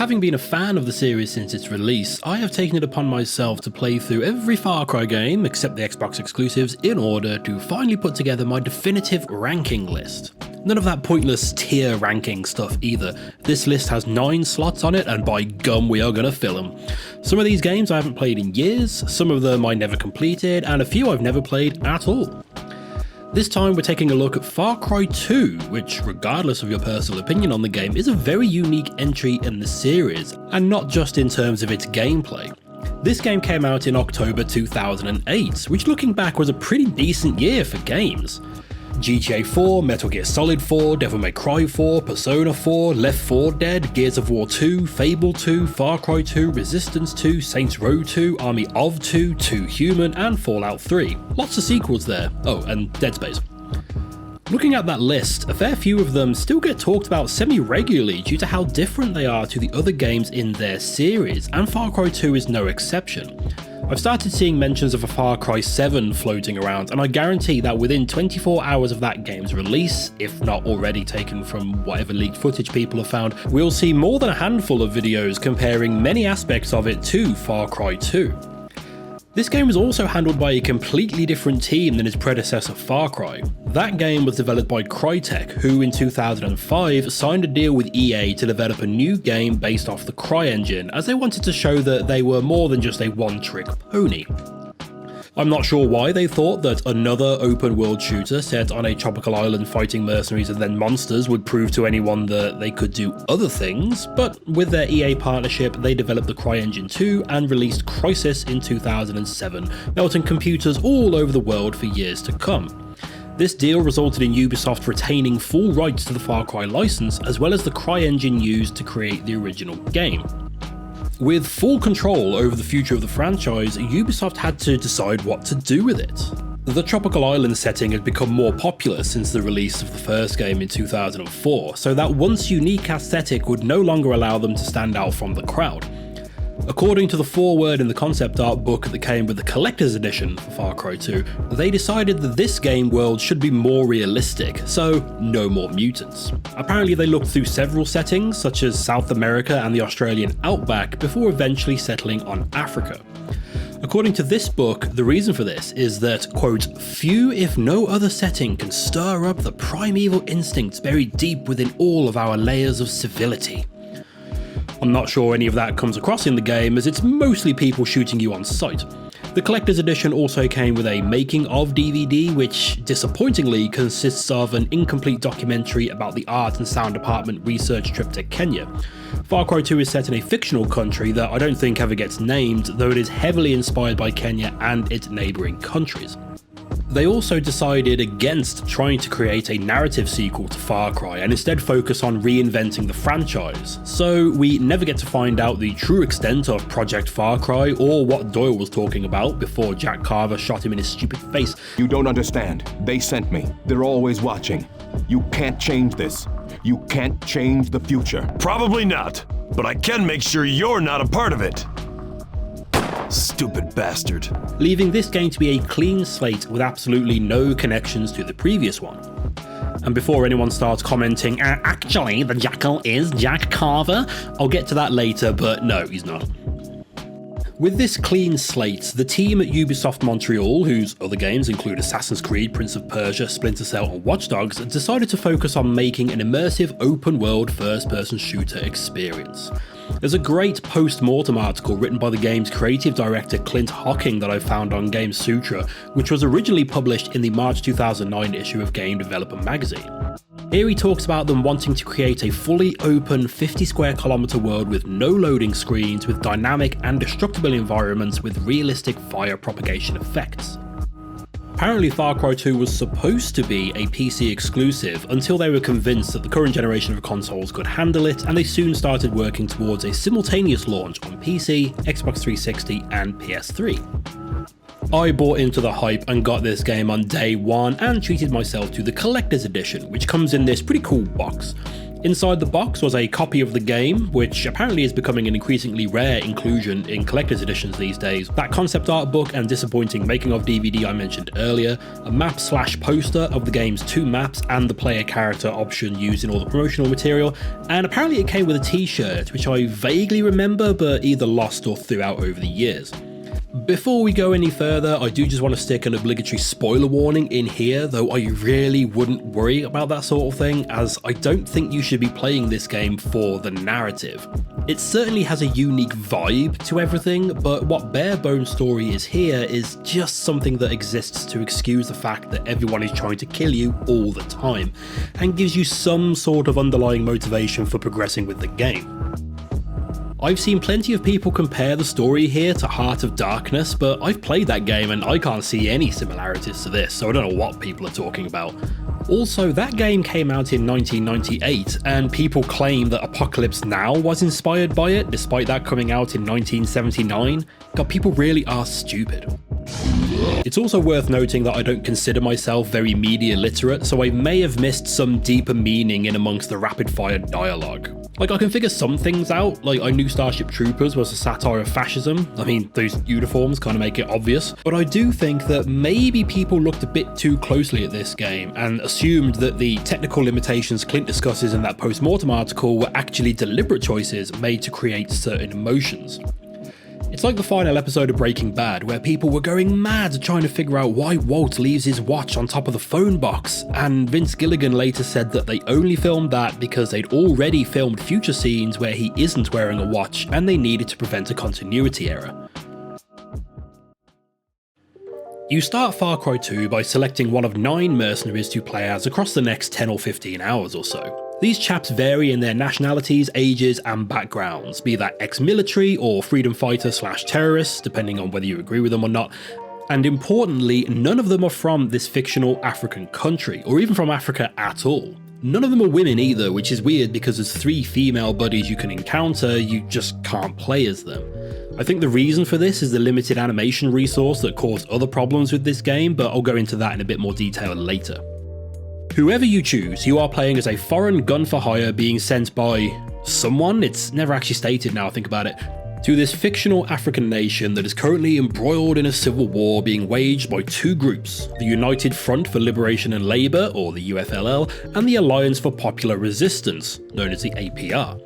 Having been a fan of the series since its release, I have taken it upon myself to play through every Far Cry game except the Xbox exclusives in order to finally put together my definitive ranking list. None of that pointless tier ranking stuff either. This list has 9 slots on it, and by gum we are gonna fill them. Some of these games I haven't played in years, some of them I never completed, and a few I've never played at all. This time we're taking a look at Far Cry 2, which, regardless of your personal opinion on the game, is a very unique entry in the series, and not just in terms of its gameplay. This game came out in October 2008, which looking back was a pretty decent year for games. GTA 4, Metal Gear Solid 4, Devil May Cry 4, Persona 4, Left 4 Dead, Gears of War 2, Fable 2, Far Cry 2, Resistance 2, Saints Row 2, Army of 2, 2 Human, and Fallout 3. Lots of sequels there. Oh, and Dead Space. Looking at that list, a fair few of them still get talked about semi-regularly due to how different they are to the other games in their series, and Far Cry 2 is no exception. I've started seeing mentions of a Far Cry 7 floating around, and I guarantee that within 24 hours of that game's release, if not already taken from whatever leaked footage people have found, we'll see more than a handful of videos comparing many aspects of it to Far Cry 2. This game was also handled by a completely different team than its predecessor Far Cry. That game was developed by Crytek, who in 2005 signed a deal with EA to develop a new game based off the CryEngine, as they wanted to show that they were more than just a one-trick pony. I'm not sure why they thought that another open world shooter set on a tropical island fighting mercenaries and then monsters would prove to anyone that they could do other things, but with their EA partnership they developed the CryEngine 2 and released Crysis in 2007, melting computers all over the world for years to come. This deal resulted in Ubisoft retaining full rights to the Far Cry license as well as the CryEngine used to create the original game. With full control over the future of the franchise, Ubisoft had to decide what to do with it. The tropical island setting had become more popular since the release of the first game in 2004, so that once unique aesthetic would no longer allow them to stand out from the crowd. According to the foreword in the concept art book that came with the collector's edition for Far Cry 2, they decided that this game world should be more realistic, so no more mutants. Apparently they looked through several settings, such as South America and the Australian outback, before eventually settling on Africa. According to this book, the reason for this is that, quote, few if no other setting can stir up the primeval instincts buried deep within all of our layers of civility. I'm not sure any of that comes across in the game, as it's mostly people shooting you on sight. The collector's edition also came with a making of DVD, which disappointingly consists of an incomplete documentary about the art and sound department research trip to Kenya. Far Cry 2 is set in a fictional country that I don't think ever gets named, though it is heavily inspired by Kenya and its neighbouring countries. They also decided against trying to create a narrative sequel to Far Cry and instead focus on reinventing the franchise, so we never get to find out the true extent of Project Far Cry or what Doyle was talking about before Jack Carver shot him in his stupid face. You don't understand. They sent me. They're always watching. You can't change this. You can't change the future. Probably not, but I can make sure you're not a part of it. Stupid bastard. Leaving this game to be a clean slate with absolutely no connections to the previous one. And before anyone starts commenting, actually the Jackal is Jack Carver, I'll get to that later, but no, he's not. With this clean slate, the team at Ubisoft Montreal, whose other games include Assassin's Creed, Prince of Persia, Splinter Cell and Watch Dogs, decided to focus on making an immersive open-world first-person shooter experience. There's a great post-mortem article written by the game's creative director Clint Hocking that I found on Game Sutra, which was originally published in the March 2009 issue of Game Developer magazine. Here he talks about them wanting to create a fully open 50 square kilometer world with no loading screens, with dynamic and destructible environments with realistic fire propagation effects. Apparently Far Cry 2 was supposed to be a PC exclusive until they were convinced that the current generation of consoles could handle it, and they soon started working towards a simultaneous launch on PC, Xbox 360 and PS3. I bought into the hype and got this game on day one and treated myself to the collector's edition, which comes in this pretty cool box. Inside the box was a copy of the game, which apparently is becoming an increasingly rare inclusion in collector's editions these days. That concept art book and disappointing making of DVD I mentioned earlier, a map/poster of the game's 2 maps and the player character option used in all the promotional material, and apparently it came with a t-shirt, which I vaguely remember but either lost or threw out over the years. Before we go any further, I do just want to stick an obligatory spoiler warning in here, though I really wouldn't worry about that sort of thing, as I don't think you should be playing this game for the narrative. It certainly has a unique vibe to everything, but what bare bones story is here is just something that exists to excuse the fact that everyone is trying to kill you all the time, and gives you some sort of underlying motivation for progressing with the game. I've seen plenty of people compare the story here to Heart of Darkness, but I've played that game and I can't see any similarities to this, so I don't know what people are talking about. Also, that game came out in 1998, and people claim that Apocalypse Now was inspired by it, despite that coming out in 1979. God, people really are stupid. It's also worth noting that I don't consider myself very media literate, so I may have missed some deeper meaning in amongst the rapid-fire dialogue. Like, I can figure some things out, like I knew Starship Troopers was a satire of fascism. I mean, those uniforms kind of make it obvious. But I do think that maybe people looked a bit too closely at this game and assumed that the technical limitations Clint discusses in that post-mortem article were actually deliberate choices made to create certain emotions. It's like the final episode of Breaking Bad, where people were going mad trying to figure out why Walt leaves his watch on top of the phone box, and Vince Gilligan later said that they only filmed that because they'd already filmed future scenes where he isn't wearing a watch and they needed to prevent a continuity error. You start Far Cry 2 by selecting one of 9 mercenaries to play as across the next 10 or 15 hours or so. These chaps vary in their nationalities, ages, and backgrounds, be that ex-military or freedom fighter/terrorists, depending on whether you agree with them or not. And importantly, none of them are from this fictional African country, or even from Africa at all. None of them are women either, which is weird because as 3 female buddies you can encounter, you just can't play as them. I think the reason for this is the limited animation resource that caused other problems with this game, but I'll go into that in a bit more detail later. Whoever you choose, you are playing as a foreign gun for hire being sent by someone, it's never actually stated now I think about it, to this fictional African nation that is currently embroiled in a civil war being waged by 2 groups, the United Front for Liberation and Labour, or the UFLL, and the Alliance for Popular Resistance, known as the APR.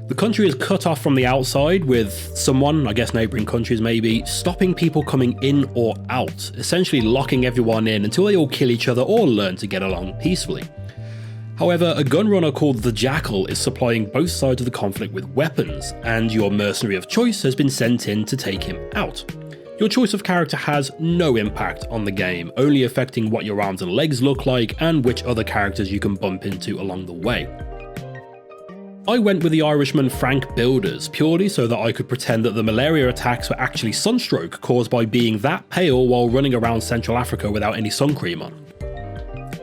The country is cut off from the outside, with someone, I guess neighbouring countries maybe, stopping people coming in or out, essentially locking everyone in until they all kill each other or learn to get along peacefully. However, a gun runner called the Jackal is supplying both sides of the conflict with weapons, and your mercenary of choice has been sent in to take him out. Your choice of character has no impact on the game, only affecting what your arms and legs look like and which other characters you can bump into along the way. I went with the Irishman Frank Builders, purely so that I could pretend that the malaria attacks were actually sunstroke caused by being that pale while running around Central Africa without any sun cream on.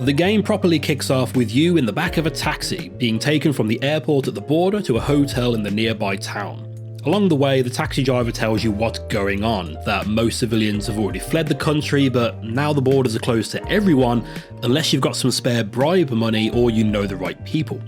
The game properly kicks off with you in the back of a taxi, being taken from the airport at the border to a hotel in the nearby town. Along the way, the taxi driver tells you what's going on, that most civilians have already fled the country, but now the borders are closed to everyone, unless you've got some spare bribe money or you know the right people.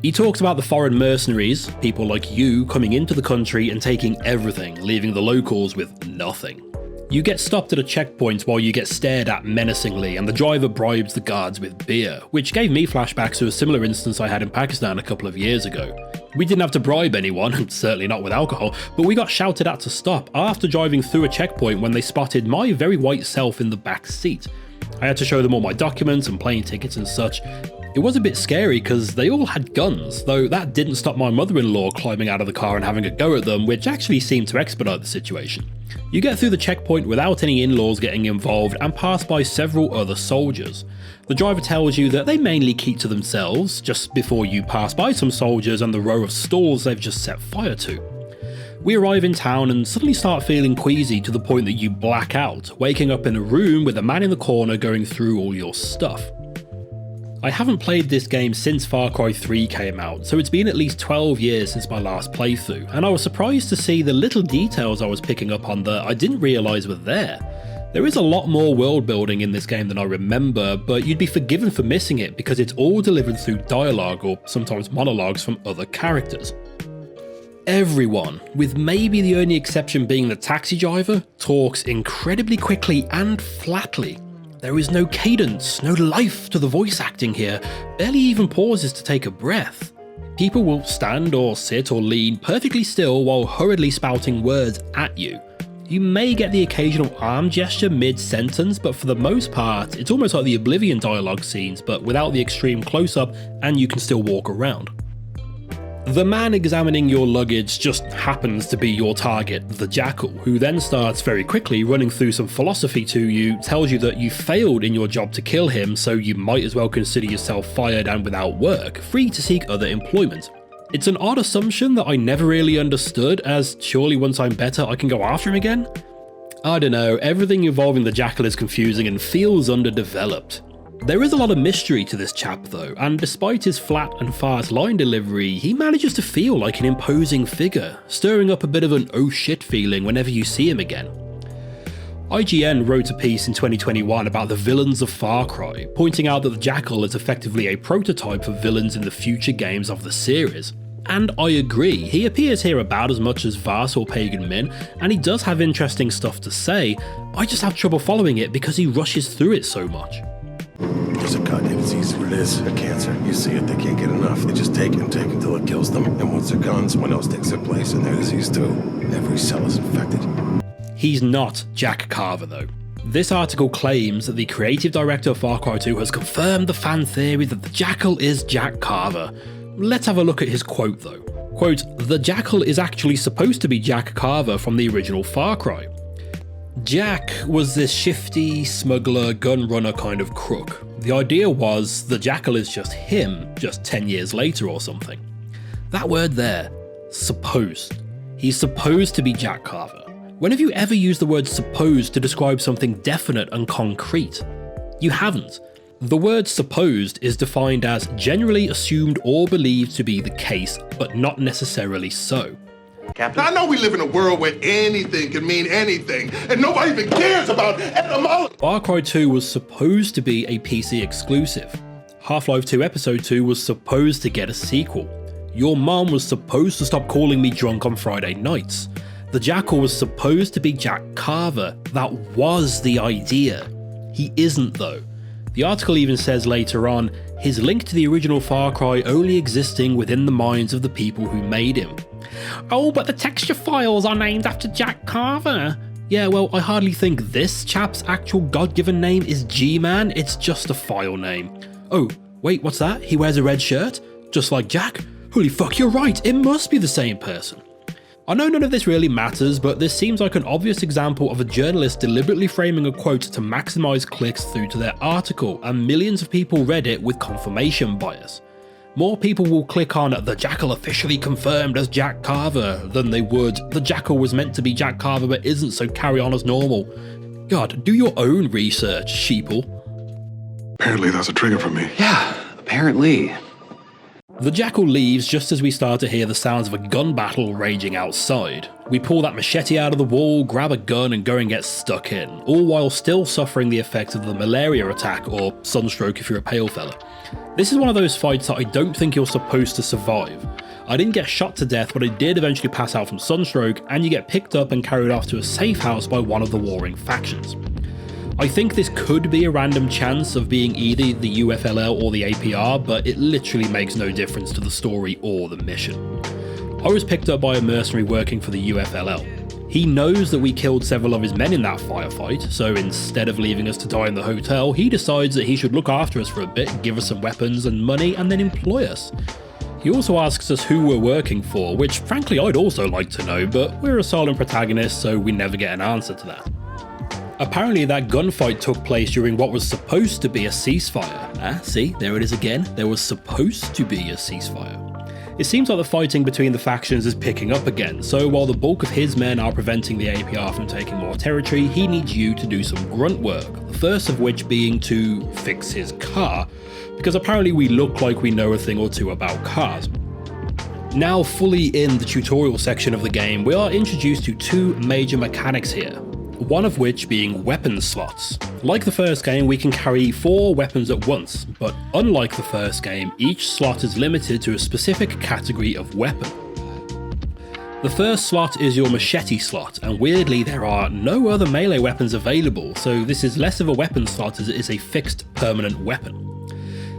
He talks about the foreign mercenaries, people like you, coming into the country and taking everything, leaving the locals with nothing. You get stopped at a checkpoint while you get stared at menacingly, and the driver bribes the guards with beer, which gave me flashbacks to a similar instance I had in Pakistan a couple of years ago. We didn't have to bribe anyone, and certainly not with alcohol, but we got shouted at to stop after driving through a checkpoint when they spotted my very white self in the back seat. I had to show them all my documents and plane tickets and such. It was a bit scary because they all had guns, though that didn't stop my mother-in-law climbing out of the car and having a go at them, which actually seemed to expedite the situation. You get through the checkpoint without any in-laws getting involved and pass by several other soldiers. The driver tells you that they mainly keep to themselves, just before you pass by some soldiers and the row of stalls they've just set fire to. We arrive in town and suddenly start feeling queasy to the point that you black out, waking up in a room with a man in the corner going through all your stuff. I haven't played this game since Far Cry 3 came out, so it's been at least 12 years since my last playthrough, and I was surprised to see the little details I was picking up on that I didn't realise were there. There is a lot more world building in this game than I remember, but you'd be forgiven for missing it because it's all delivered through dialogue or sometimes monologues from other characters. Everyone, with maybe the only exception being the taxi driver, talks incredibly quickly and flatly. There is no cadence, no life to the voice acting here, barely even pauses to take a breath. People will stand or sit or lean perfectly still while hurriedly spouting words at you. You may get the occasional arm gesture mid-sentence, but for the most part, it's almost like the Oblivion dialogue scenes, but without the extreme close-up, and you can still walk around. The man examining your luggage just happens to be your target, the Jackal, who then starts very quickly running through some philosophy to you, tells you that you failed in your job to kill him, so you might as well consider yourself fired and without work, free to seek other employment. It's an odd assumption that I never really understood, as surely once I'm better I can go after him again? I don't know, everything involving the Jackal is confusing and feels underdeveloped. There is a lot of mystery to this chap though, and despite his flat and fast line delivery, he manages to feel like an imposing figure, stirring up a bit of an oh shit feeling whenever you see him again. IGN wrote a piece in 2021 about the villains of Far Cry, pointing out that the Jackal is effectively a prototype of villains in the future games of the series. And I agree, he appears here about as much as Vars or Pagan Min, and he does have interesting stuff to say. I just have trouble following it because he rushes through it so much. There's a goddamn disease, what it is, a cancer. You see it, they can't get enough. They just take until it kills them. And once they're gone, someone else takes their place and they're diseased too. Every cell is infected. He's not Jack Carver though. This article claims that the creative director of Far Cry 2 has confirmed the fan theory that the Jackal is Jack Carver. Let's have a look at his quote though. Quote, "The Jackal is actually supposed to be Jack Carver from the original Far Cry. Jack was this shifty, smuggler, gun runner kind of crook. The idea was the Jackal is just him, just 10 years later or something." That word there, supposed. He's supposed to be Jack Carver. When have you ever used the word supposed to describe something definite and concrete? You haven't. The word supposed is defined as generally assumed or believed to be the case, but not necessarily so. Captain? I know we live in a world where anything can mean anything, and nobody even cares about etymology. Far Cry 2 was supposed to be a PC exclusive. Half-Life 2 Episode 2 was supposed to get a sequel. Your mom was supposed to stop calling me drunk on Friday nights. The Jackal was supposed to be Jack Carver. That was the idea. He isn't though. The article even says later on, his link to the original Far Cry only existing within the minds of the people who made him. Oh, but the texture files are named after Jack Carver. Yeah, well, I hardly think this chap's actual God-given name is G-Man, it's just a file name. Oh, wait, what's that? He wears a red shirt? Just like Jack? Holy fuck, you're right, it must be the same person. I know none of this really matters, but this seems like an obvious example of a journalist deliberately framing a quote to maximize clicks through to their article, and millions of people read it with confirmation bias. More people will click on "The Jackal officially confirmed as Jack Carver" than they would "The Jackal was meant to be Jack Carver but isn't, so carry on as normal." God, do your own research, sheeple. Apparently that's a trigger for me. Yeah, apparently. The Jackal leaves just as we start to hear the sounds of a gun battle raging outside. We pull that machete out of the wall, grab a gun and go and get stuck in, all while still suffering the effects of the malaria attack, or sunstroke if you're a pale fella. This is one of those fights that I don't think you're supposed to survive. I didn't get shot to death, but I did eventually pass out from sunstroke, and you get picked up and carried off to a safe house by one of the warring factions. I think this could be a random chance of being either the UFLL or the APR, but it literally makes no difference to the story or the mission. I was picked up by a mercenary working for the UFLL. He knows that we killed several of his men in that firefight, so instead of leaving us to die in the hotel, he decides that he should look after us for a bit, give us some weapons and money, and then employ us. He also asks us who we're working for, which frankly I'd also like to know, but we're a silent protagonist, so we never get an answer to that. Apparently that gunfight took place during what was supposed to be a ceasefire. See, there it is again, there was supposed to be a ceasefire. It seems like the fighting between the factions is picking up again, so while the bulk of his men are preventing the APR from taking more territory, he needs you to do some grunt work, the first of which being to fix his car, because apparently we look like we know a thing or two about cars. Now fully in the tutorial section of the game, we are introduced to two major mechanics here. one of which being weapon slots. Like the first game, we can carry 4 weapons at once, but unlike the first game, each slot is limited to a specific category of weapon. The first slot is your machete slot, and weirdly there are no other melee weapons available, so this is less of a weapon slot as it is a fixed permanent weapon.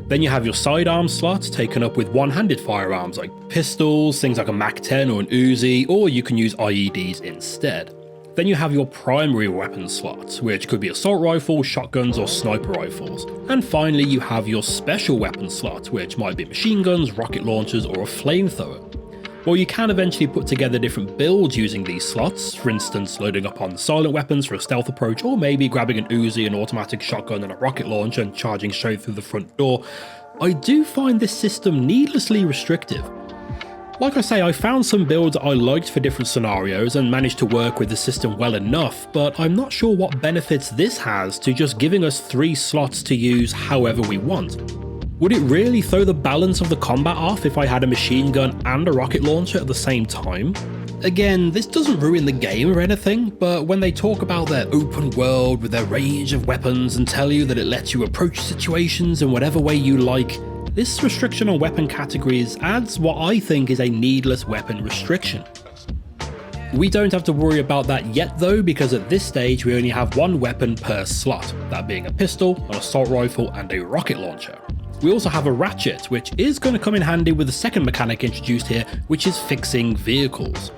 Then you have your sidearm slot taken up with one-handed firearms like pistols, things like a MAC-10 or an Uzi, or you can use IEDs instead. Then you have your primary weapon slot, which could be assault rifles, shotguns or sniper rifles. And finally you have your special weapon slot, which might be machine guns, rocket launchers or a flamethrower. While you can eventually put together different builds using these slots, for instance loading up on silent weapons for a stealth approach, or maybe grabbing an Uzi, an automatic shotgun and a rocket launcher and charging straight through the front door, I do find this system needlessly restrictive. Like I say, I found some builds I liked for different scenarios and managed to work with the system well enough, but I'm not sure what benefits this has to just giving us 3 slots to use however we want. Would it really throw the balance of the combat off if I had a machine gun and a rocket launcher at the same time? Again, this doesn't ruin the game or anything, but when they talk about their open world with their range of weapons and tell you that it lets you approach situations in whatever way you like, this restriction on weapon categories adds what I think is a needless weapon restriction. We don't have to worry about that yet though, because at this stage we only have 1 weapon per slot, that being a pistol, an assault rifle and a rocket launcher. We also have a ratchet, which is going to come in handy with the second mechanic introduced here, which is fixing vehicles.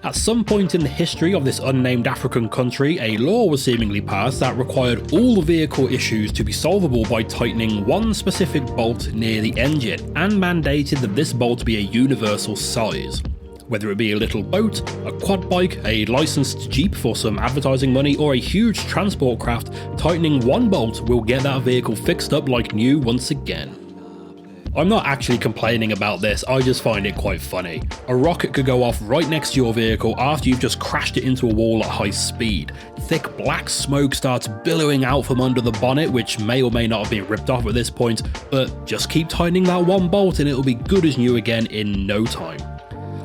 At some point in the history of this unnamed African country, a law was seemingly passed that required all vehicle issues to be solvable by tightening one specific bolt near the engine, and mandated that this bolt be a universal size. Whether it be a little boat, a quad bike, a licensed jeep for some advertising money, or a huge transport craft, tightening one bolt will get that vehicle fixed up like new once again. I'm not actually complaining about this, I just find it quite funny. A rocket could go off right next to your vehicle after you've just crashed it into a wall at high speed. Thick black smoke starts billowing out from under the bonnet, which may or may not have been ripped off at this point, but just keep tightening that one bolt and it'll be good as new again in no time.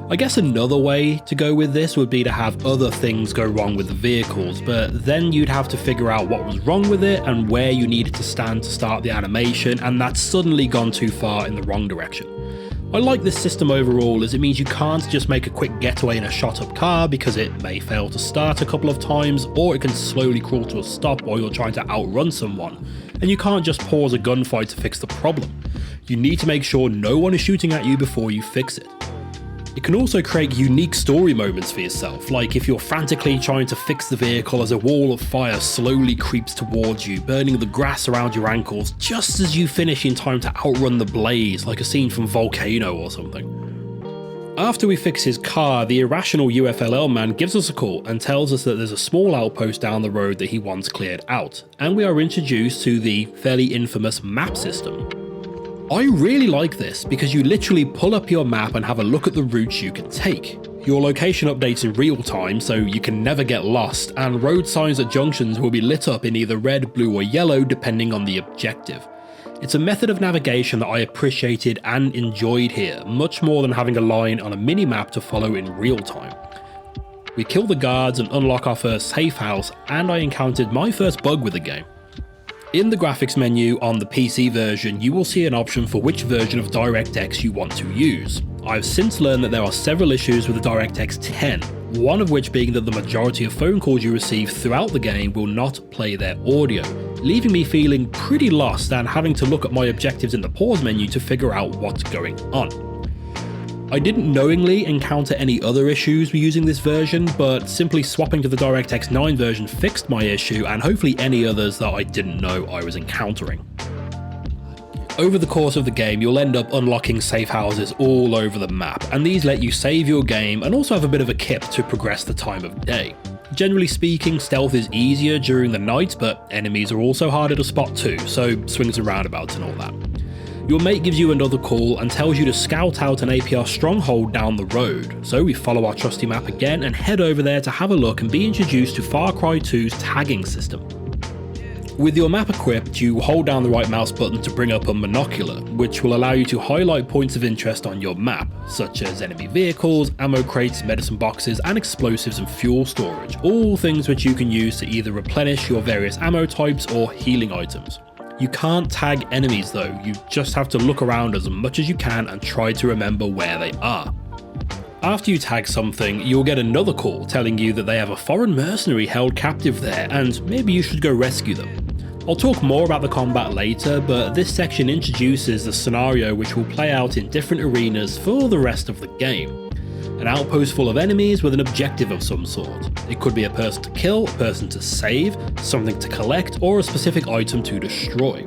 I guess another way to go with this would be to have other things go wrong with the vehicles, but then you'd have to figure out what was wrong with it and where you needed to stand to start the animation, and that's suddenly gone too far in the wrong direction. I like this system overall as it means you can't just make a quick getaway in a shot up car because it may fail to start a couple of times, or it can slowly crawl to a stop while you're trying to outrun someone, and you can't just pause a gunfight to fix the problem. You need to make sure no one is shooting at you before you fix it. It can also create unique story moments for yourself, like if you're frantically trying to fix the vehicle as a wall of fire slowly creeps towards you, burning the grass around your ankles just as you finish in time to outrun the blaze, like a scene from Volcano or something. After we fix his car, the irrational UFLL man gives us a call and tells us that there's a small outpost down the road that he wants cleared out, and we are introduced to the fairly infamous map system. I really like this because you literally pull up your map and have a look at the routes you can take. Your location updates in real time so you can never get lost, and road signs at junctions will be lit up in either red, blue or yellow depending on the objective. It's a method of navigation that I appreciated and enjoyed here, much more than having a line on a mini-map to follow in real time. We kill the guards and unlock our first safe house, and I encountered my first bug with the game. In the graphics menu on the PC version, you will see an option for which version of DirectX you want to use. I've since learned that there are several issues with the DirectX 10, one of which being that the majority of phone calls you receive throughout the game will not play their audio, leaving me feeling pretty lost and having to look at my objectives in the pause menu to figure out what's going on. I didn't knowingly encounter any other issues with using this version, but simply swapping to the DirectX 9 version fixed my issue and hopefully any others that I didn't know I was encountering. Over the course of the game, you'll end up unlocking safe houses all over the map, and these let you save your game and also have a bit of a kip to progress the time of day. Generally speaking, stealth is easier during the night, but enemies are also harder to spot too, so swings and roundabouts and all that. Your mate gives you another call and tells you to scout out an APR stronghold down the road, so we follow our trusty map again and head over there to have a look and be introduced to Far Cry 2's tagging system. With your map equipped, you hold down the right mouse button to bring up a monocular, which will allow you to highlight points of interest on your map, such as enemy vehicles, ammo crates, medicine boxes, and explosives and fuel storage, all things which you can use to either replenish your various ammo types or healing items. You can't tag enemies though, you just have to look around as much as you can and try to remember where they are. After you tag something, you'll get another call telling you that they have a foreign mercenary held captive there and maybe you should go rescue them. I'll talk more about the combat later, but this section introduces the scenario which will play out in different arenas for the rest of the game. An outpost full of enemies with an objective of some sort. It could be a person to kill, a person to save, something to collect, or a specific item to destroy.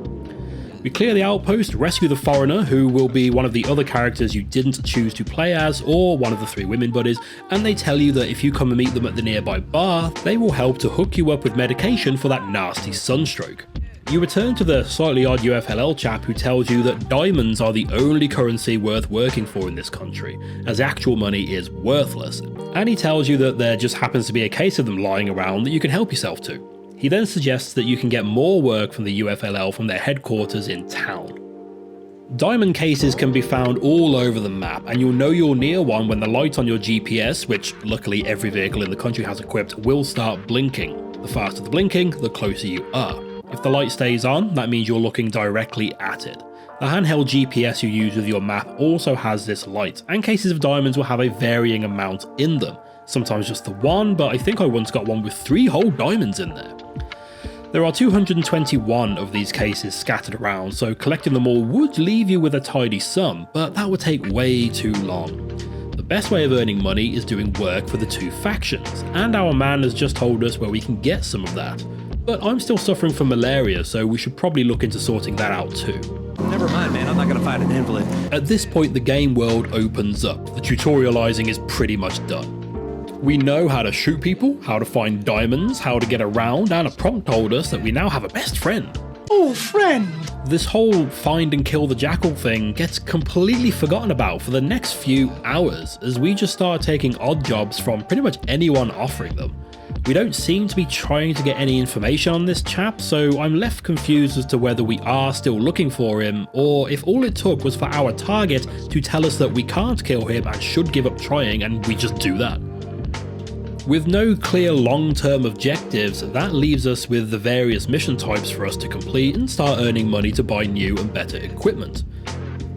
We clear the outpost, rescue the foreigner, who will be one of the other characters you didn't choose to play as, or one of the 3 women buddies, and they tell you that if you come and meet them at the nearby bar, they will help to hook you up with medication for that nasty sunstroke. You return to the slightly odd UFLL chap who tells you that diamonds are the only currency worth working for in this country, as actual money is worthless, and he tells you that there just happens to be a case of them lying around that you can help yourself to. He then suggests that you can get more work from the UFLL from their headquarters in town. Diamond cases can be found all over the map, and you'll know you're near one when the light on your GPS, which luckily every vehicle in the country has equipped, will start blinking. The faster the blinking, the closer you are. If the light stays on, that means you're looking directly at it. The handheld GPS you use with your map also has this light, and cases of diamonds will have a varying amount in them. Sometimes just the one, but I think I once got one with 3 whole diamonds in there. There are 221 of these cases scattered around, so collecting them all would leave you with a tidy sum, but that would take way too long. The best way of earning money is doing work for the 2 factions, and our man has just told us where we can get some of that. But I'm still suffering from malaria, so we should probably look into sorting that out too. Never mind, man, I'm not gonna fight an invalid. At this point, the game world opens up. The tutorializing is pretty much done. We know how to shoot people, how to find diamonds, how to get around, and a prompt told us that we now have a best friend. Oh, friend! This whole find and kill the Jackal thing gets completely forgotten about for the next few hours, as we just start taking odd jobs from pretty much anyone offering them. We don't seem to be trying to get any information on this chap, so I'm left confused as to whether we are still looking for him, or if all it took was for our target to tell us that we can't kill him and should give up trying, and we just do that. With no clear long-term objectives, that leaves us with the various mission types for us to complete and start earning money to buy new and better equipment.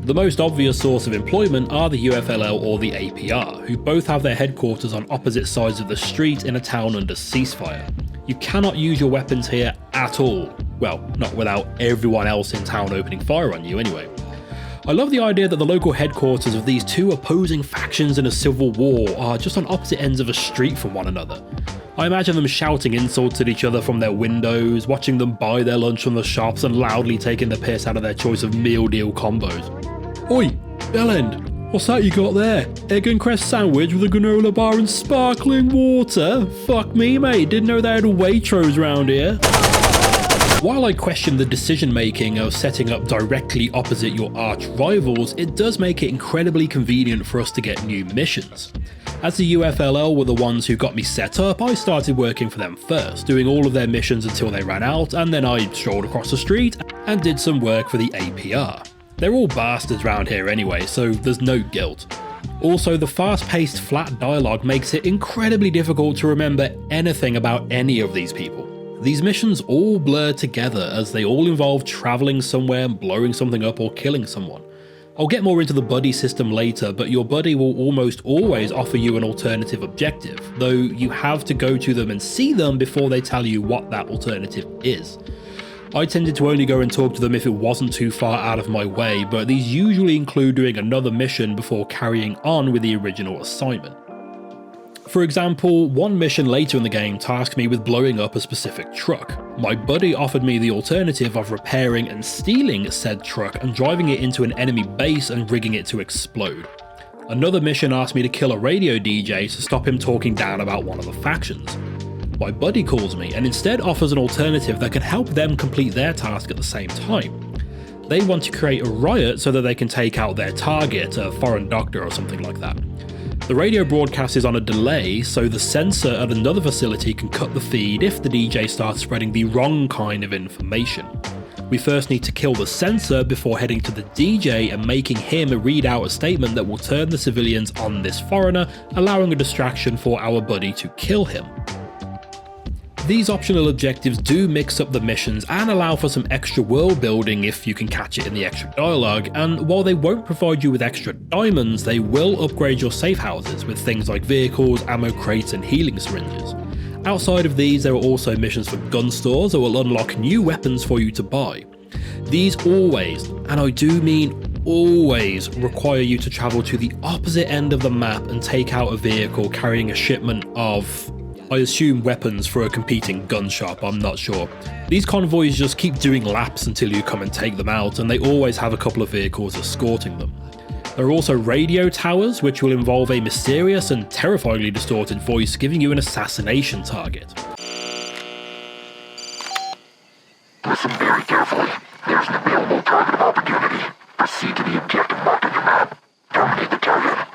The most obvious source of employment are the UFLL or the APR, who both have their headquarters on opposite sides of the street in a town under ceasefire. You cannot use your weapons here at all. Well, not without everyone else in town opening fire on you anyway. I love the idea that the local headquarters of these 2 opposing factions in a civil war are just on opposite ends of a street from one another. I imagine them shouting insults at each other from their windows, watching them buy their lunch from the shops and loudly taking the piss out of their choice of meal deal combos. Oi, Bellend, what's that you got there? Egg and cress sandwich with a granola bar and sparkling water? Fuck me, mate, didn't know they had Waitrose round here. While I question the decision making of setting up directly opposite your arch rivals, it does make it incredibly convenient for us to get new missions. As the UFLL were the ones who got me set up, I started working for them first, doing all of their missions until they ran out, and then I strolled across the street and did some work for the APR. They're all bastards round here anyway, so there's no guilt. Also, the fast-paced flat dialogue makes it incredibly difficult to remember anything about any of these people. These missions all blur together as they all involve travelling somewhere, blowing something up or killing someone. I'll get more into the buddy system later, but your buddy will almost always offer you an alternative objective, though you have to go to them and see them before they tell you what that alternative is. I tended to only go and talk to them if it wasn't too far out of my way, but these usually include doing another mission before carrying on with the original assignment. For example, one mission later in the game tasked me with blowing up a specific truck. My buddy offered me the alternative of repairing and stealing said truck and driving it into an enemy base and rigging it to explode. Another mission asked me to kill a radio DJ to stop him talking down about one of the factions. My buddy calls me and instead offers an alternative that can help them complete their task at the same time. They want to create a riot so that they can take out their target, a foreign doctor or something like that. The radio broadcast is on a delay, so the sensor at another facility can cut the feed if the DJ starts spreading the wrong kind of information. We first need to kill the sensor before heading to the DJ and making him read out a statement that will turn the civilians on this foreigner, allowing a distraction for our buddy to kill him. These optional objectives do mix up the missions and allow for some extra world building if you can catch it in the extra dialogue, and while they won't provide you with extra diamonds, they will upgrade your safe houses with things like vehicles, ammo crates and healing syringes. Outside of these, there are also missions for gun stores that will unlock new weapons for you to buy. These always, and I do mean always, require you to travel to the opposite end of the map and take out a vehicle carrying a shipment of, I assume, weapons for a competing gun shop, I'm not sure. These convoys just keep doing laps until you come and take them out, and they always have a couple of vehicles escorting them. There are also radio towers, which will involve a mysterious and terrifyingly distorted voice giving you an assassination target. Listen very carefully. There's an available target of opportunity. Proceed to the objective marked on your map. Terminate the target.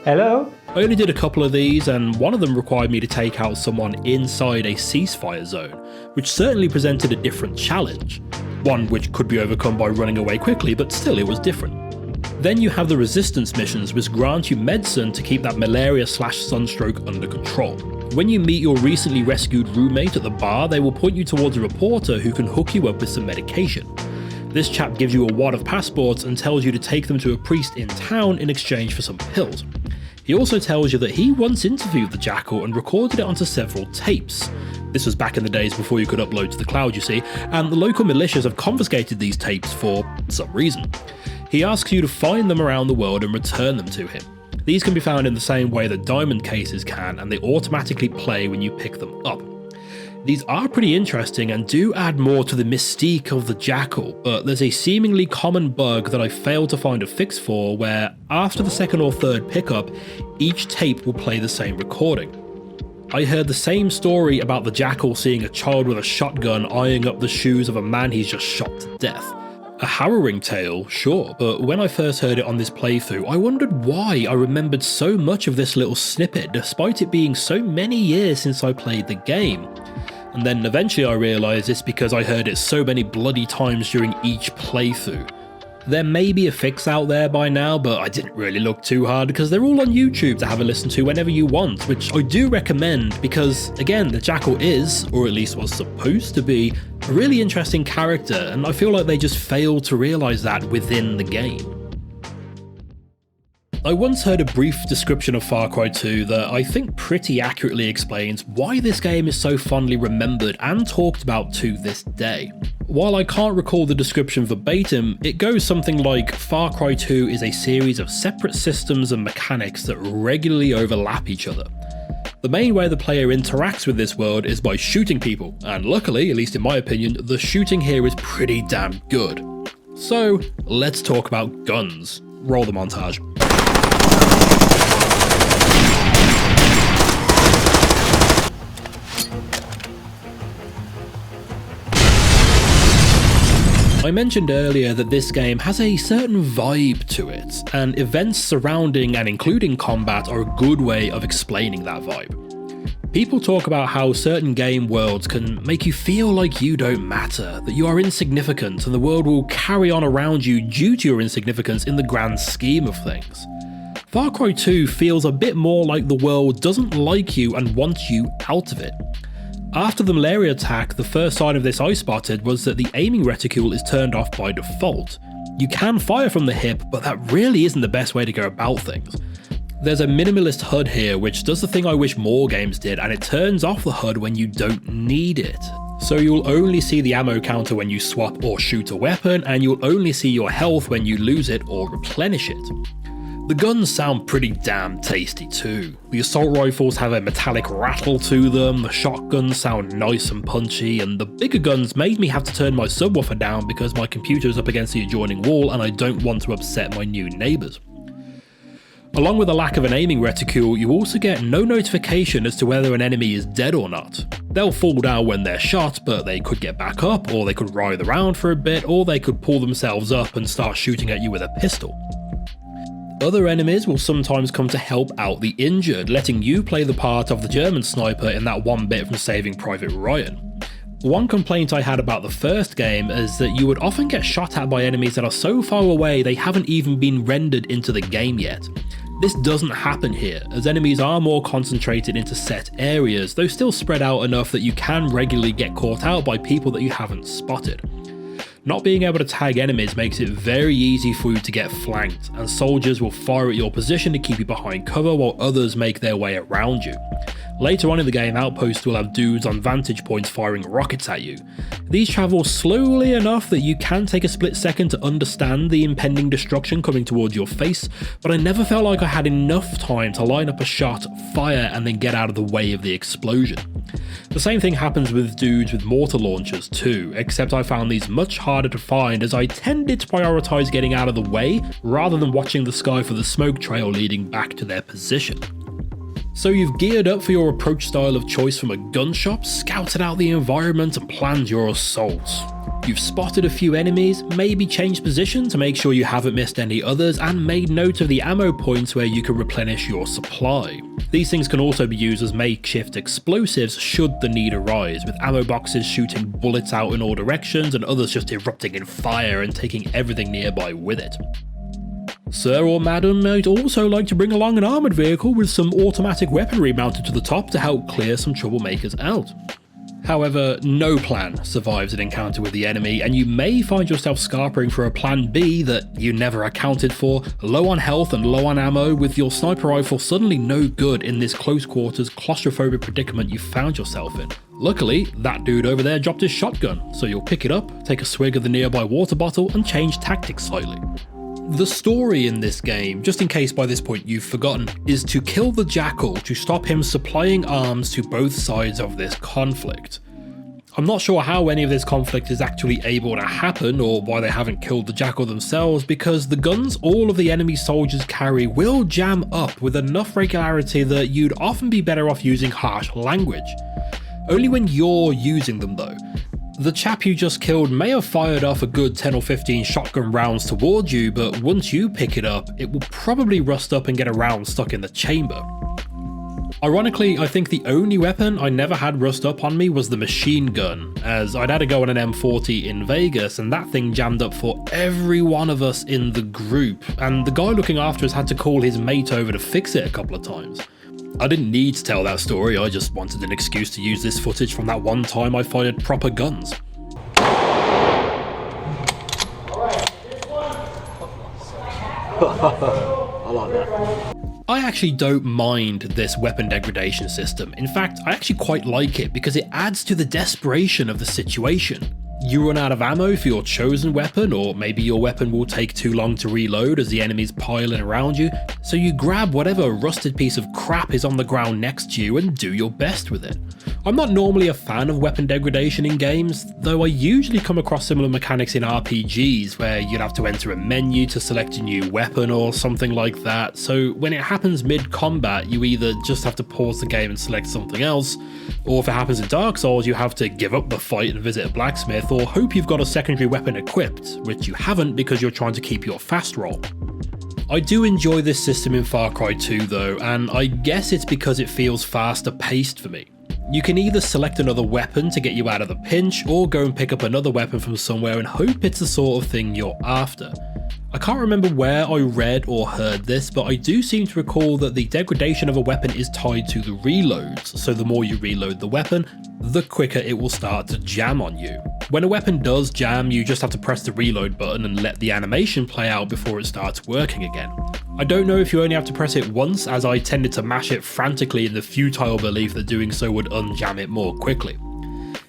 Hello? I only did a couple of these, and one of them required me to take out someone inside a ceasefire zone, which certainly presented a different challenge. One which could be overcome by running away quickly, but still it was different. Then you have the resistance missions, which grant you medicine to keep that malaria/sunstroke under control. When you meet your recently rescued roommate at the bar, they will point you towards a reporter who can hook you up with some medication. This chap gives you a wad of passports and tells you to take them to a priest in town in exchange for some pills. He also tells you that he once interviewed the Jackal and recorded it onto several tapes. This was back in the days before you could upload to the cloud, you see, and the local militias have confiscated these tapes for some reason. He asks you to find them around the world and return them to him. These can be found in the same way that diamond cases can, and they automatically play when you pick them up. These are pretty interesting and do add more to the mystique of the Jackal, but there's a seemingly common bug that I failed to find a fix for, where after the second or third pickup, each tape will play the same recording. I heard the same story about the Jackal seeing a child with a shotgun eyeing up the shoes of a man he's just shot to death. A harrowing tale, sure, but when I first heard it on this playthrough, I wondered why I remembered so much of this little snippet despite it being so many years since I played the game. And then eventually I realised it's because I heard it so many bloody times during each playthrough. There may be a fix out there by now, but I didn't really look too hard because they're all on YouTube to have a listen to whenever you want, which I do recommend because, again, the Jackal is, or at least was supposed to be, a really interesting character, and I feel like they just failed to realise that within the game. I once heard a brief description of Far Cry 2 that I think pretty accurately explains why this game is so fondly remembered and talked about to this day. While I can't recall the description verbatim, it goes something like, Far Cry 2 is a series of separate systems and mechanics that regularly overlap each other. The main way the player interacts with this world is by shooting people, and luckily, at least in my opinion, the shooting here is pretty damn good. So, let's talk about guns. Roll the montage. I mentioned earlier that this game has a certain vibe to it, and events surrounding and including combat are a good way of explaining that vibe. People talk about how certain game worlds can make you feel like you don't matter, that you are insignificant, and the world will carry on around you due to your insignificance in the grand scheme of things. Far Cry 2 feels a bit more like the world doesn't like you and wants you out of it. After the malaria attack, the first sign of this I spotted was that the aiming reticule is turned off by default. You can fire from the hip, but that really isn't the best way to go about things. There's a minimalist HUD here which does the thing I wish more games did, and it turns off the HUD when you don't need it. So you'll only see the ammo counter when you swap or shoot a weapon, and you'll only see your health when you lose it or replenish it. The guns sound pretty damn tasty too. The assault rifles have a metallic rattle to them, the shotguns sound nice and punchy, and the bigger guns made me have to turn my subwoofer down because my computer is up against the adjoining wall and I don't want to upset my new neighbours. Along with the lack of an aiming reticule, you also get no notification as to whether an enemy is dead or not. They'll fall down when they're shot, but they could get back up, or they could writhe around for a bit, or they could pull themselves up and start shooting at you with a pistol. Other enemies will sometimes come to help out the injured, letting you play the part of the German sniper in that one bit from Saving Private Ryan. One complaint I had about the first game is that you would often get shot at by enemies that are so far away they haven't even been rendered into the game yet. This doesn't happen here, as enemies are more concentrated into set areas, though still spread out enough that you can regularly get caught out by people that you haven't spotted. Not being able to tag enemies makes it very easy for you to get flanked, and soldiers will fire at your position to keep you behind cover while others make their way around you. Later on in the game, outposts will have dudes on vantage points firing rockets at you. These travel slowly enough that you can take a split second to understand the impending destruction coming towards your face, but I never felt like I had enough time to line up a shot, fire, and then get out of the way of the explosion. The same thing happens with dudes with mortar launchers too, except I found these much harder to find as I tended to prioritise getting out of the way rather than watching the sky for the smoke trail leading back to their position. So you've geared up for your approach style of choice from a gun shop, scouted out the environment and planned your assault. You've spotted a few enemies, maybe changed position to make sure you haven't missed any others, and made note of the ammo points where you can replenish your supply. These things can also be used as makeshift explosives should the need arise, with ammo boxes shooting bullets out in all directions and others just erupting in fire and taking everything nearby with it. Sir or madam might also like to bring along an armoured vehicle with some automatic weaponry mounted to the top to help clear some troublemakers out. However, no plan survives an encounter with the enemy, and you may find yourself scarpering for a plan B that you never accounted for, low on health and low on ammo, with your sniper rifle suddenly no good in this close quarters claustrophobic predicament you found yourself in. Luckily, that dude over there dropped his shotgun, so you'll pick it up, take a swig of the nearby water bottle, and change tactics slightly. The story in this game, just in case by this point you've forgotten, is to kill the Jackal to stop him supplying arms to both sides of this conflict. I'm not sure how any of this conflict is actually able to happen or why they haven't killed the Jackal themselves, because the guns all of the enemy soldiers carry will jam up with enough regularity that you'd often be better off using harsh language. Only when you're using them though. The chap you just killed may have fired off a good 10 or 15 shotgun rounds towards you, but once you pick it up, it will probably rust up and get a round stuck in the chamber. Ironically, I think the only weapon I never had rust up on me was the machine gun, as I'd had to go on an M40 in Vegas and that thing jammed up for every one of us in the group, and the guy looking after us had to call his mate over to fix it a couple of times. I didn't need to tell that story, I just wanted an excuse to use this footage from that one time I fired proper guns. I like that. I actually don't mind this weapon degradation system. In fact, I actually quite like it because it adds to the desperation of the situation. You run out of ammo for your chosen weapon, or maybe your weapon will take too long to reload as the enemies pile in around you, so you grab whatever rusted piece of crap is on the ground next to you and do your best with it. I'm not normally a fan of weapon degradation in games, though I usually come across similar mechanics in RPGs where you'd have to enter a menu to select a new weapon or something like that, so when it happens mid-combat you either just have to pause the game and select something else, or if it happens in Dark Souls you have to give up the fight and visit a blacksmith, or hope you've got a secondary weapon equipped, which you haven't because you're trying to keep your fast roll. I do enjoy this system in Far Cry 2 though, and I guess it's because it feels faster paced for me. You can either select another weapon to get you out of the pinch, or go and pick up another weapon from somewhere and hope it's the sort of thing you're after. I can't remember where I read or heard this, but I do seem to recall that the degradation of a weapon is tied to the reloads, so the more you reload the weapon, the quicker it will start to jam on you. When a weapon does jam, you just have to press the reload button and let the animation play out before it starts working again. I don't know if you only have to press it once, as I tended to mash it frantically in the futile belief that doing so would unjam it more quickly.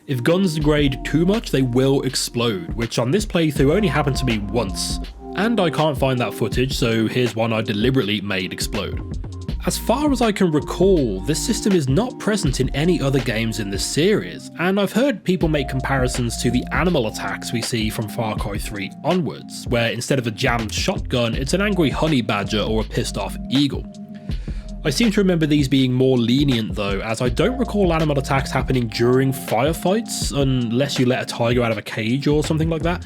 If guns degrade too much, they will explode, which on this playthrough only happened to me once. And I can't find that footage, so here's one I deliberately made explode. As far as I can recall, this system is not present in any other games in this series, and I've heard people make comparisons to the animal attacks we see from Far Cry 3 onwards, where instead of a jammed shotgun, it's an angry honey badger or a pissed off eagle. I seem to remember these being more lenient though, as I don't recall animal attacks happening during firefights, unless you let a tiger out of a cage or something like that.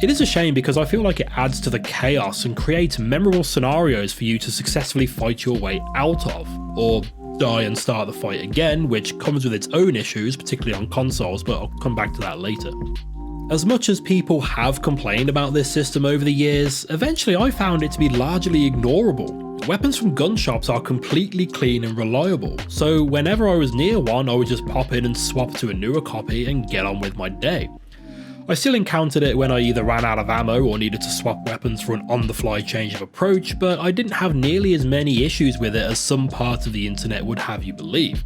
It is a shame because I feel like it adds to the chaos and creates memorable scenarios for you to successfully fight your way out of, or die and start the fight again, which comes with its own issues, particularly on consoles, but I'll come back to that later. As much as people have complained about this system over the years, eventually I found it to be largely ignorable. Weapons from gun shops are completely clean and reliable, so whenever I was near one I would just pop in and swap to a newer copy and get on with my day. I still encountered it when I either ran out of ammo or needed to swap weapons for an on-the-fly change of approach, but I didn't have nearly as many issues with it as some parts of the internet would have you believe.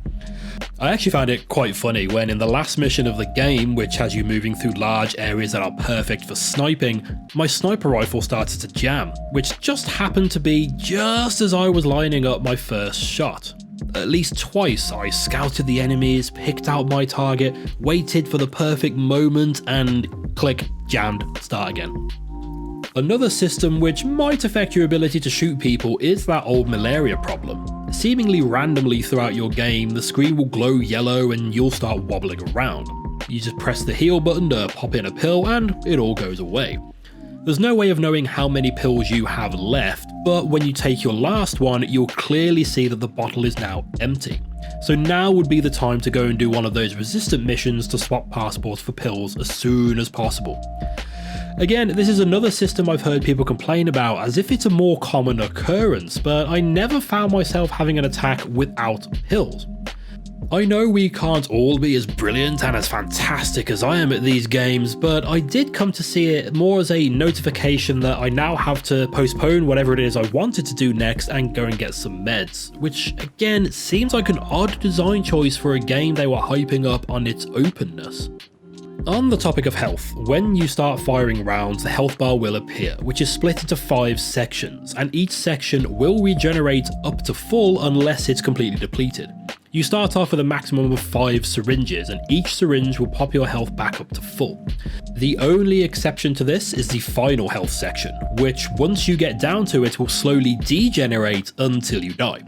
I actually found it quite funny when in the last mission of the game, which has you moving through large areas that are perfect for sniping, my sniper rifle started to jam, which just happened to be just as I was lining up my first shot. At least twice I scouted the enemies, picked out my target, waited for the perfect moment, and click, jammed, start again. Another system which might affect your ability to shoot people is that old malaria problem. Seemingly randomly throughout your game, the screen will glow yellow and you'll start wobbling around. You just press the heal button to pop in a pill and it all goes away. There's no way of knowing how many pills you have left, but when you take your last one, you'll clearly see that the bottle is now empty. So now would be the time to go and do one of those resistant missions to swap passports for pills as soon as possible. Again, this is another system I've heard people complain about as if it's a more common occurrence, but I never found myself having an attack without pills. I know we can't all be as brilliant and as fantastic as I am at these games, but I did come to see it more as a notification that I now have to postpone whatever it is I wanted to do next and go and get some meds, which again seems like an odd design choice for a game they were hyping up on its openness. On the topic of health, when you start firing rounds, the health bar will appear, which is split into 5 sections, and each section will regenerate up to full unless it's completely depleted. You start off with a maximum of 5 syringes, and each syringe will pop your health back up to full. The only exception to this is the final health section, which once you get down to it will slowly degenerate until you die.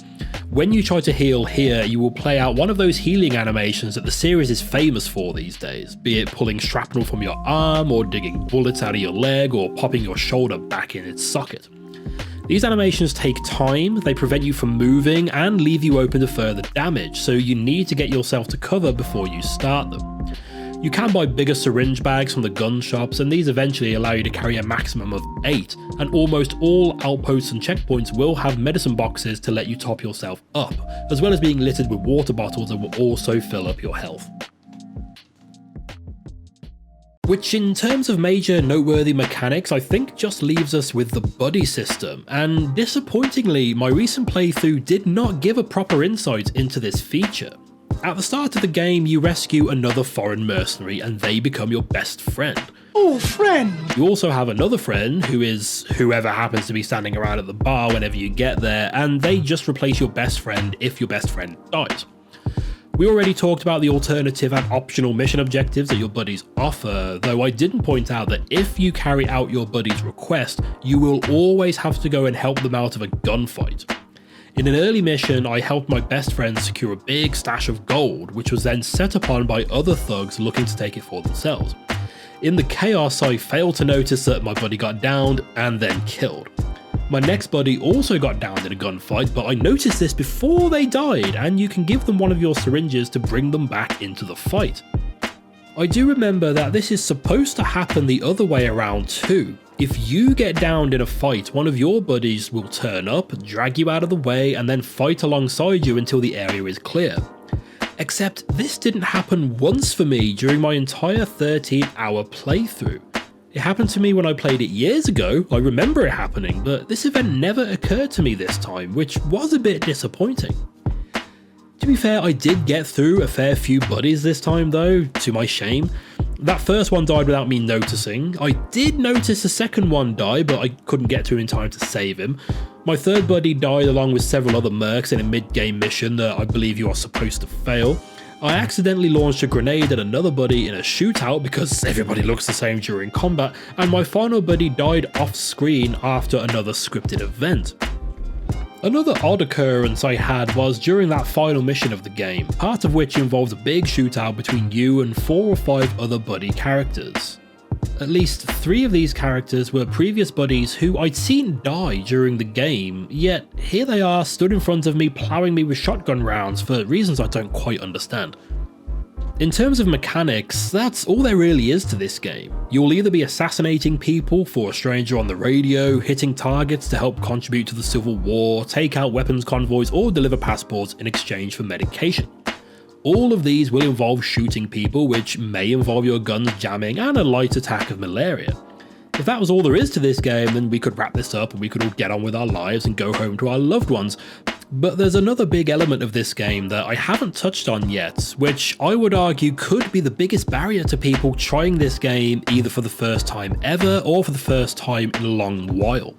When you try to heal here, you will play out one of those healing animations that the series is famous for these days, be it pulling shrapnel from your arm, or digging bullets out of your leg, or popping your shoulder back in its socket. These animations take time, they prevent you from moving, and leave you open to further damage, so you need to get yourself to cover before you start them. You can buy bigger syringe bags from the gun shops, and these eventually allow you to carry a maximum of 8, and almost all outposts and checkpoints will have medicine boxes to let you top yourself up, as well as being littered with water bottles that will also fill up your health. Which in terms of major noteworthy mechanics I think just leaves us with the buddy system, and disappointingly my recent playthrough did not give a proper insight into this feature. At the start of the game you rescue another foreign mercenary and they become your best friend. Oh, friend! You also have another friend who is whoever happens to be standing around at the bar whenever you get there, and they just replace your best friend if your best friend dies. We already talked about the alternative and optional mission objectives that your buddies offer, though I didn't point out that if you carry out your buddy's request, you will always have to go and help them out of a gunfight. In an early mission, I helped my best friend secure a big stash of gold, which was then set upon by other thugs looking to take it for themselves. In the chaos, I failed to notice that my buddy got downed and then killed. My next buddy also got downed in a gunfight, but I noticed this before they died, and you can give them one of your syringes to bring them back into the fight. I do remember that this is supposed to happen the other way around too. If you get downed in a fight, one of your buddies will turn up, drag you out of the way, and then fight alongside you until the area is clear. Except this didn't happen once for me during my entire 13-hour playthrough. It happened to me when I played it years ago, I remember it happening, but this event never occurred to me this time, which was a bit disappointing. To be fair, I did get through a fair few buddies this time though, to my shame. That first one died without me noticing. I did notice the second one die, but I couldn't get to him in time to save him. My third buddy died along with several other mercs in a mid-game mission that I believe you are supposed to fail. I accidentally launched a grenade at another buddy in a shootout because everybody looks the same during combat, and my final buddy died off screen after another scripted event. Another odd occurrence I had was during that final mission of the game, part of which involves a big shootout between you and 4 or 5 other buddy characters. At least 3 of these characters were previous buddies who I'd seen die during the game, yet here they are stood in front of me ploughing me with shotgun rounds for reasons I don't quite understand. In terms of mechanics, that's all there really is to this game. You'll either be assassinating people for a stranger on the radio, hitting targets to help contribute to the Civil War, take out weapons convoys, or deliver passports in exchange for medication. All of these will involve shooting people, which may involve your guns jamming and a light attack of malaria. If that was all there is to this game, then we could wrap this up and we could all get on with our lives and go home to our loved ones. But there's another big element of this game that I haven't touched on yet, which I would argue could be the biggest barrier to people trying this game either for the first time ever or for the first time in a long while.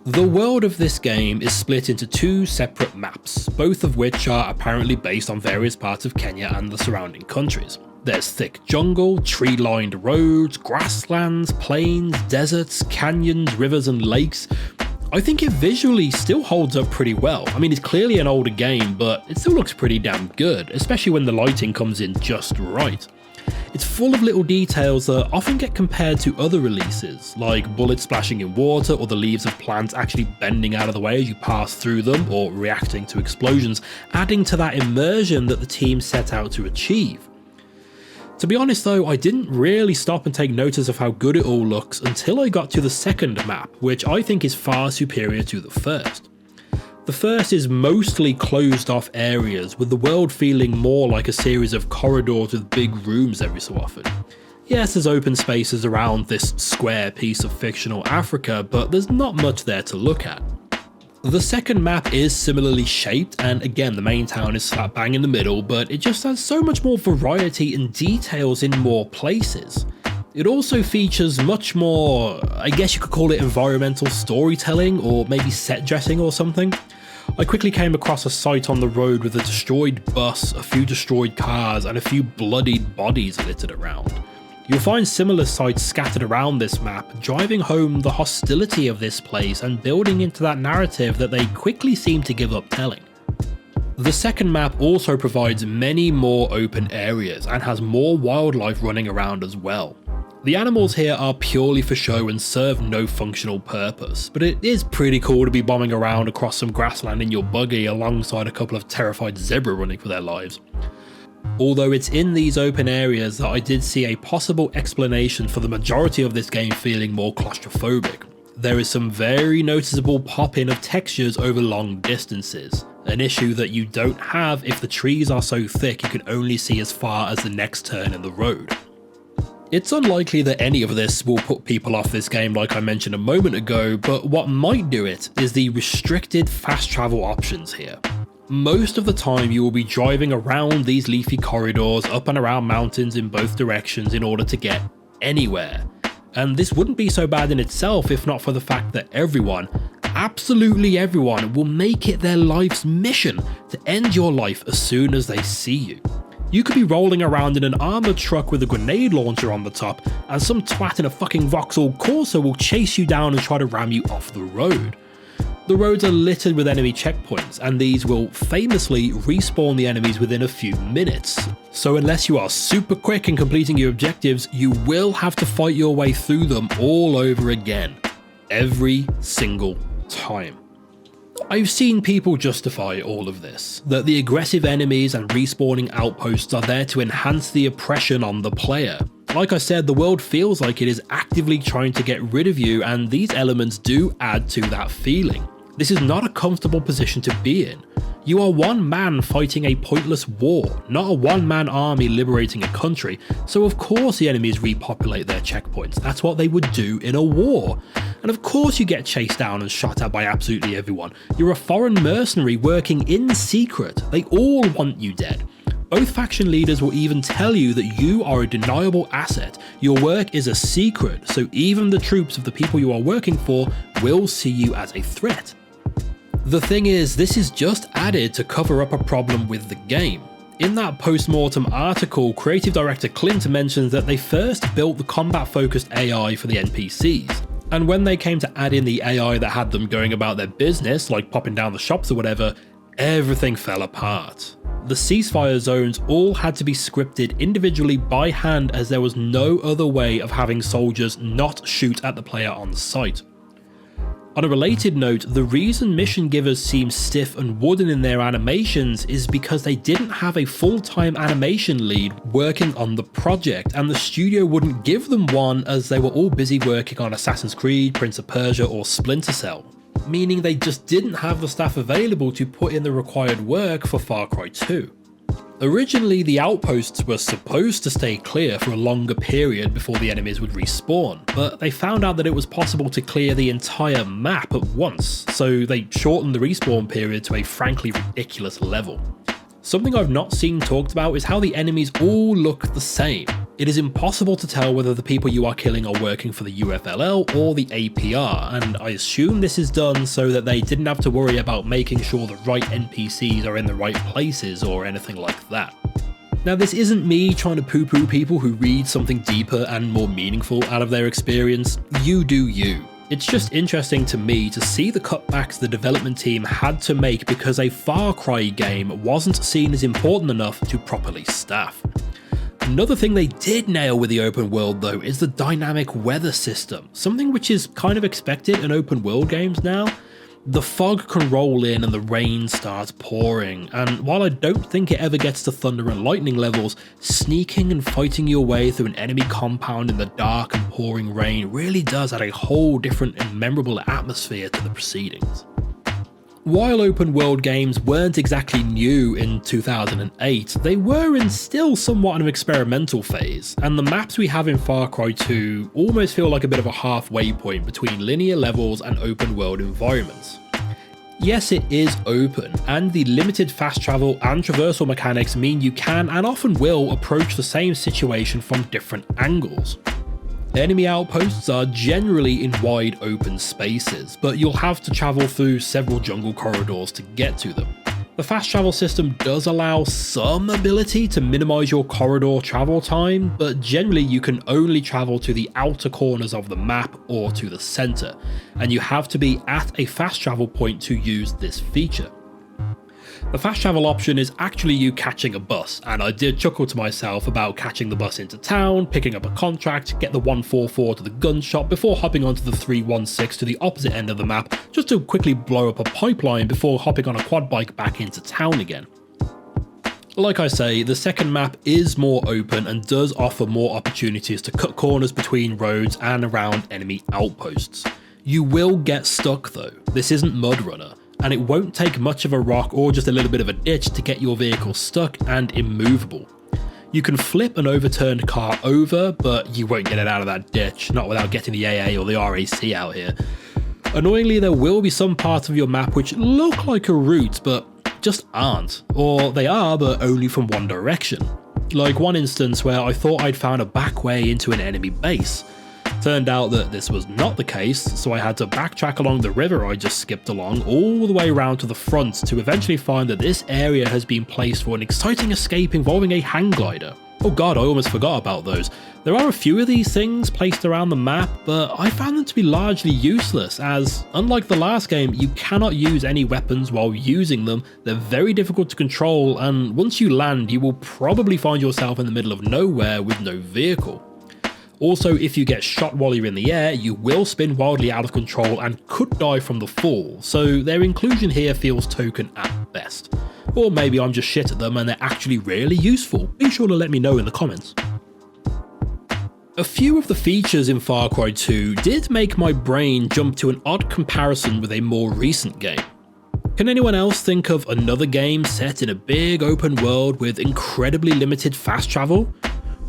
The world of this game is split into 2 separate maps, both of which are apparently based on various parts of Kenya and the surrounding countries. There's thick jungle, tree-lined roads, grasslands, plains, deserts, canyons, rivers and lakes. I think it visually still holds up pretty well. I mean, it's clearly an older game, but it still looks pretty damn good, especially when the lighting comes in just right. It's full of little details that often get compared to other releases, like bullets splashing in water or the leaves of plants actually bending out of the way as you pass through them or reacting to explosions, adding to that immersion that the team set out to achieve. To be honest though, I didn't really stop and take notice of how good it all looks until I got to the second map, which I think is far superior to the first. The first is mostly closed off areas, with the world feeling more like a series of corridors with big rooms every so often. Yes, there's open spaces around this square piece of fictional Africa, but there's not much there to look at. The second map is similarly shaped, and again the main town is slap bang in the middle, but it just has so much more variety and details in more places. It also features much more, I guess you could call it environmental storytelling, or maybe set dressing or something. I quickly came across a site on the road with a destroyed bus, a few destroyed cars, and a few bloodied bodies littered around. You'll find similar sites scattered around this map, driving home the hostility of this place and building into that narrative that they quickly seem to give up telling. The second map also provides many more open areas and has more wildlife running around as well. The animals here are purely for show and serve no functional purpose, but it is pretty cool to be bombing around across some grassland in your buggy alongside a couple of terrified zebra running for their lives. Although it's in these open areas that I did see a possible explanation for the majority of this game feeling more claustrophobic. There is some very noticeable pop-in of textures over long distances, an issue that you don't have if the trees are so thick you can only see as far as the next turn in the road. It's unlikely that any of this will put people off this game like I mentioned a moment ago, but what might do it is the restricted fast travel options here. Most of the time you will be driving around these leafy corridors up and around mountains in both directions in order to get anywhere. And this wouldn't be so bad in itself if not for the fact that everyone, absolutely everyone, will make it their life's mission to end your life as soon as they see you. You could be rolling around in an armoured truck with a grenade launcher on the top, and some twat in a fucking Vauxhall Corsa will chase you down and try to ram you off the road. The roads are littered with enemy checkpoints, and these will famously respawn the enemies within a few minutes. So unless you are super quick in completing your objectives, you will have to fight your way through them all over again. Every single time. I've seen people justify all of this, that the aggressive enemies and respawning outposts are there to enhance the oppression on the player. Like I said, the world feels like it is actively trying to get rid of you, and these elements do add to that feeling. This is not a comfortable position to be in. You are one man fighting a pointless war, not a one-man army liberating a country, so of course the enemies repopulate their checkpoints. That's what they would do in a war. And of course you get chased down and shot at by absolutely everyone. You're a foreign mercenary working in secret. They all want you dead. Both faction leaders will even tell you that you are a deniable asset. Your work is a secret, so even the troops of the people you are working for will see you as a threat. The thing is, this is just added to cover up a problem with the game. In that post-mortem article, creative director Clint mentions that they first built the combat-focused AI for the NPCs. And when they came to add in the AI that had them going about their business, like popping down the shops or whatever, everything fell apart. The ceasefire zones all had to be scripted individually by hand, as there was no other way of having soldiers not shoot at the player on sight. On a related note, the reason mission givers seem stiff and wooden in their animations is because they didn't have a full-time animation lead working on the project, and the studio wouldn't give them one as they were all busy working on Assassin's Creed, Prince of Persia or Splinter Cell, meaning they just didn't have the staff available to put in the required work for Far Cry 2. Originally, the outposts were supposed to stay clear for a longer period before the enemies would respawn, but they found out that it was possible to clear the entire map at once, so they shortened the respawn period to a frankly ridiculous level. Something I've not seen talked about is how the enemies all look the same. It is impossible to tell whether the people you are killing are working for the UFLL or the APR, and I assume this is done so that they didn't have to worry about making sure the right NPCs are in the right places or anything like that. Now, this isn't me trying to poo-poo people who read something deeper and more meaningful out of their experience. You do you. It's just interesting to me to see the cutbacks the development team had to make because a Far Cry game wasn't seen as important enough to properly staff. Another thing they did nail with the open world though is the dynamic weather system, something which is kind of expected in open world games now. The fog can roll in and the rain starts pouring, and while I don't think it ever gets to thunder and lightning levels, sneaking and fighting your way through an enemy compound in the dark and pouring rain really does add a whole different and memorable atmosphere to the proceedings. While open world games weren't exactly new in 2008, they were in still somewhat an experimental phase, and the maps we have in Far Cry 2 almost feel like a bit of a halfway point between linear levels and open world environments. Yes, it is open, and the limited fast travel and traversal mechanics mean you can and often will approach the same situation from different angles. Enemy outposts are generally in wide open spaces, but you'll have to travel through several jungle corridors to get to them. The fast travel system does allow some ability to minimize your corridor travel time, but generally you can only travel to the outer corners of the map or to the center, and you have to be at a fast travel point to use this feature. The fast travel option is actually you catching a bus, and I did chuckle to myself about catching the bus into town, picking up a contract, get the 144 to the gun shop before hopping onto the 316 to the opposite end of the map just to quickly blow up a pipeline before hopping on a quad bike back into town again. Like I say, the second map is more open and does offer more opportunities to cut corners between roads and around enemy outposts. You will get stuck though, this isn't Mud Runner, and it won't take much of a rock or just a little bit of a ditch to get your vehicle stuck and immovable. You can flip an overturned car over, but you won't get it out of that ditch, not without getting the AA or the RAC out here. Annoyingly, there will be some parts of your map which look like a route, but just aren't, or they are, but only from one direction. Like one instance where I thought I'd found a back way into an enemy base. Turned out that this was not the case, so I had to backtrack along the river I just skipped along all the way around to the front to eventually find that this area has been placed for an exciting escape involving a hang glider. Oh god, I almost forgot about those. There are a few of these things placed around the map, but I found them to be largely useless as, unlike the last game, you cannot use any weapons while using them, they're very difficult to control, and once you land you will probably find yourself in the middle of nowhere with no vehicle. Also, if you get shot while you're in the air, you will spin wildly out of control and could die from the fall, so their inclusion here feels token at best. Or maybe I'm just shit at them and they're actually really useful. Be sure to let me know in the comments. A few of the features in Far Cry 2 did make my brain jump to an odd comparison with a more recent game. Can anyone else think of another game set in a big open world with incredibly limited fast travel,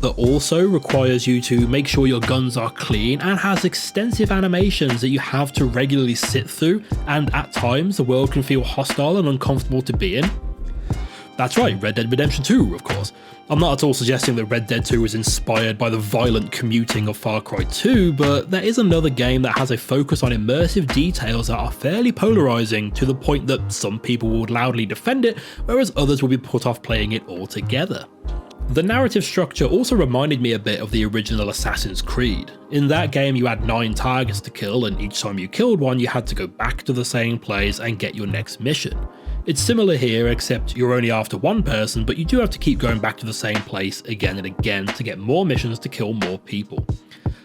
that also requires you to make sure your guns are clean and has extensive animations that you have to regularly sit through, and at times the world can feel hostile and uncomfortable to be in? That's right, Red Dead Redemption 2, of course. I'm not at all suggesting that Red Dead 2 was inspired by the violent commuting of Far Cry 2, but there is another game that has a focus on immersive details that are fairly polarizing to the point that some people would loudly defend it, whereas others will be put off playing it altogether. The narrative structure also reminded me a bit of the original Assassin's Creed. In that game you had 9 targets to kill, and each time you killed one you had to go back to the same place and get your next mission. It's similar here, except you're only after one person, but you do have to keep going back to the same place again and again to get more missions to kill more people.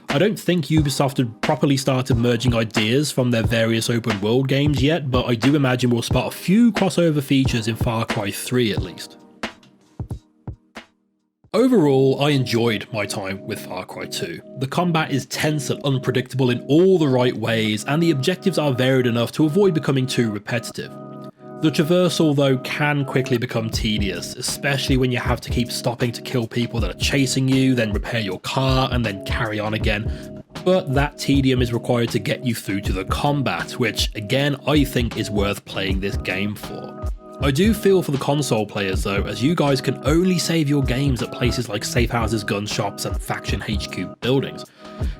I don't think Ubisoft had properly started merging ideas from their various open world games yet, but I do imagine we'll spot a few crossover features in Far Cry 3 at least. Overall, I enjoyed my time with Far Cry 2. The combat is tense and unpredictable in all the right ways, and the objectives are varied enough to avoid becoming too repetitive. The traversal though can quickly become tedious, especially when you have to keep stopping to kill people that are chasing you, then repair your car, and then carry on again. But that tedium is required to get you through to the combat, which again I think is worth playing this game for. I do feel for the console players though, as you guys can only save your games at places like safe houses, gun shops, and faction HQ buildings.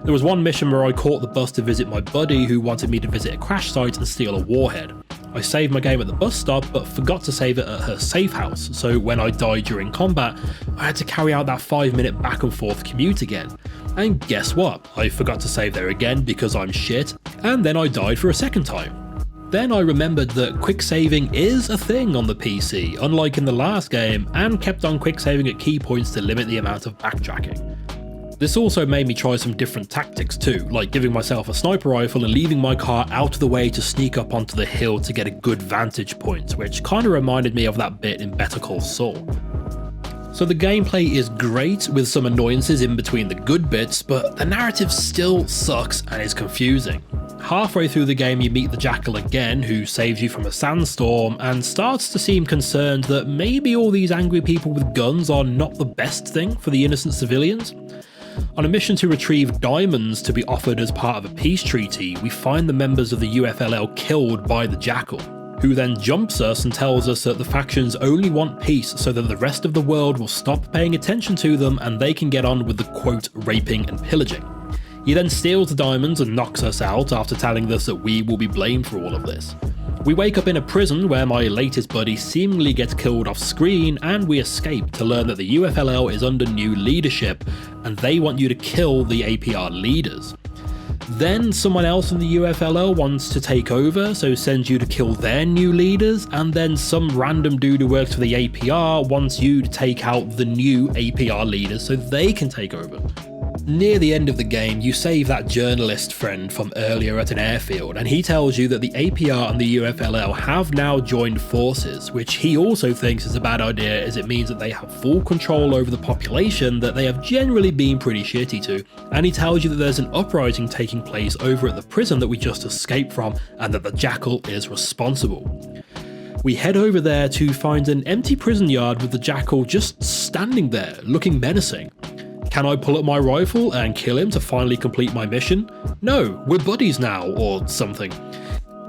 There was one mission where I caught the bus to visit my buddy who wanted me to visit a crash site and steal a warhead. I saved my game at the bus stop but forgot to save it at her safe house, so when I died during combat, I had to carry out that 5-minute back and forth commute again. And guess what? I forgot to save there again because I'm shit, and then I died for a second time. Then I remembered that quick saving is a thing on the PC, unlike in the last game, and kept on quick saving at key points to limit the amount of backtracking. This also made me try some different tactics too, like giving myself a sniper rifle and leaving my car out of the way to sneak up onto the hill to get a good vantage point, which kinda reminded me of that bit in Better Call Saul. So the gameplay is great with some annoyances in between the good bits, but the narrative still sucks and is confusing. Halfway through the game you meet the Jackal again, who saves you from a sandstorm and starts to seem concerned that maybe all these angry people with guns are not the best thing for the innocent civilians. On a mission to retrieve diamonds to be offered as part of a peace treaty, we find the members of the UFLL killed by the Jackal, who then jumps us and tells us that the factions only want peace so that the rest of the world will stop paying attention to them and they can get on with the quote raping and pillaging. He then steals the diamonds and knocks us out after telling us that we will be blamed for all of this. We wake up in a prison where my latest buddy seemingly gets killed off screen, and we escape to learn that the UFLL is under new leadership and they want you to kill the APR leaders. Then someone else in the UFLL wants to take over, so sends you to kill their new leaders, and then some random dude who works for the APR wants you to take out the new APR leaders so they can take over. Near the end of the game, you save that journalist friend from earlier at an airfield, and he tells you that the APR and the UFLL have now joined forces, which he also thinks is a bad idea as it means that they have full control over the population that they have generally been pretty shitty to, and he tells you that there's an uprising taking place over at the prison that we just escaped from, and that the Jackal is responsible. We head over there to find an empty prison yard with the Jackal just standing there, looking menacing. Can I pull up my rifle and kill him to finally complete my mission? No, we're buddies now, or something.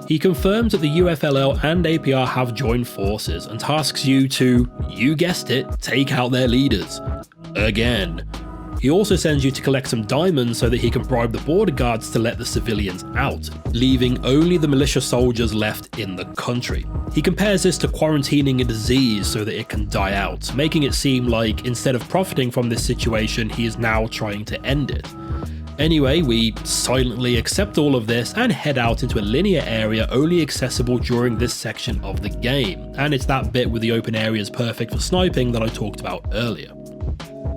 He confirms that the UFLL and APR have joined forces and tasks you to, you guessed it, take out their leaders. Again. He also sends you to collect some diamonds so that he can bribe the border guards to let the civilians out, leaving only the militia soldiers left in the country. He compares this to quarantining a disease so that it can die out, making it seem like instead of profiting from this situation, he is now trying to end it. Anyway, we silently accept all of this and head out into a linear area only accessible during this section of the game, and it's that bit with the open areas perfect for sniping that I talked about earlier.